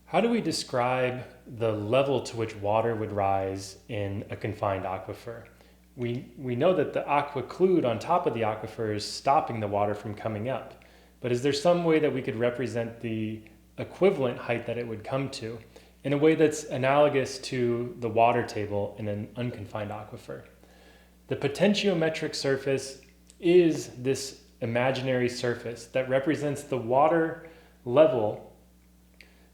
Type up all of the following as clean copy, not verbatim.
How do we describe the level to which water would rise in a confined aquifer? We know that the aquiclude on top of the aquifer is stopping the water from coming up. But is there some way that we could represent the equivalent height that it would come to in a way that's analogous to the water table in an unconfined aquifer? The potentiometric surface is this imaginary surface that represents the water level,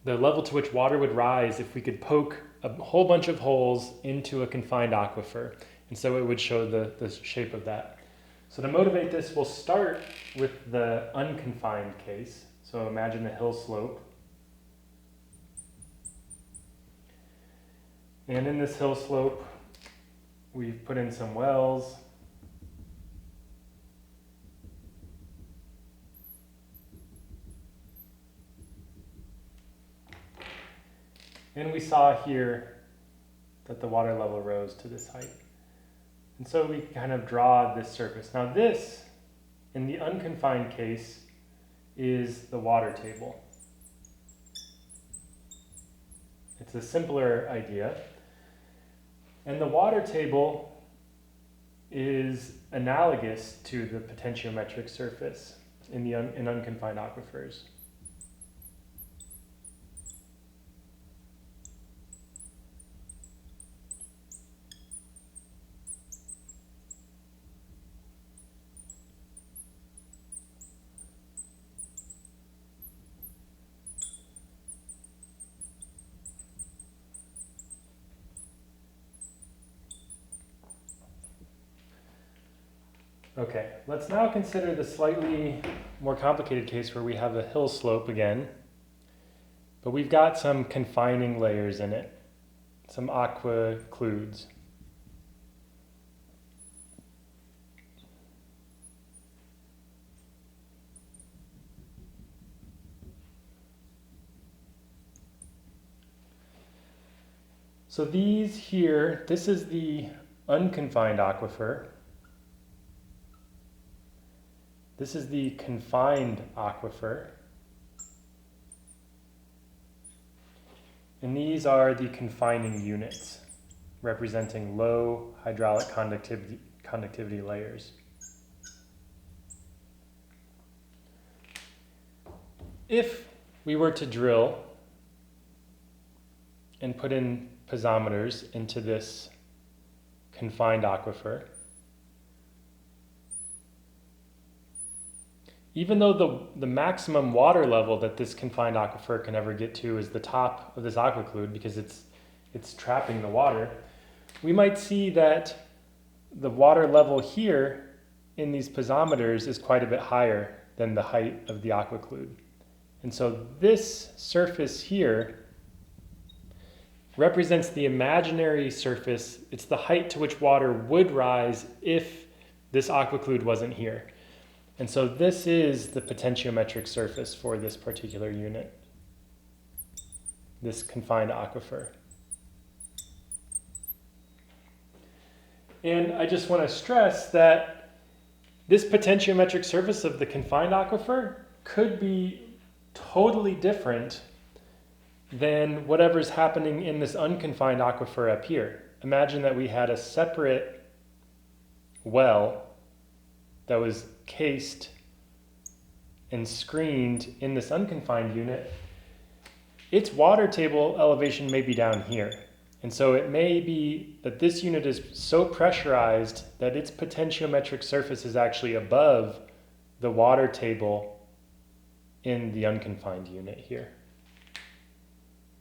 the level to which water would rise if we could poke a whole bunch of holes into a confined aquifer. And so it would show the shape of that. So to motivate this, we'll start with the unconfined case. So imagine a hill slope. And in this hill slope, we've put in some wells. And we saw here that the water level rose to this height. And so we kind of draw this surface. Now this, in the unconfined case, is the water table. It's a simpler idea. And the water table is analogous to the potentiometric surface in unconfined aquifers. Okay, let's now consider the slightly more complicated case where we have a hill slope again, but we've got some confining layers in it, some aquicludes. So these here, this is the unconfined aquifer. This is the confined aquifer. And these are the confining units, representing low hydraulic conductivity layers. If we were to drill and put in piezometers into this confined aquifer, even though the maximum water level that this confined aquifer can ever get to is the top of this aquiclude because it's trapping the water, we might see that the water level here in these piezometers is quite a bit higher than the height of the aquiclude. And so this surface here represents the imaginary surface. It's the height to which water would rise if this aquiclude wasn't here. And so this is the potentiometric surface for this particular unit, this confined aquifer. And I just want to stress that this potentiometric surface of the confined aquifer could be totally different than whatever's happening in this unconfined aquifer up here. Imagine that we had a separate well that was cased and screened in this unconfined unit. Its water table elevation may be down here. And so it may be that this unit is so pressurized that its potentiometric surface is actually above the water table in the unconfined unit here.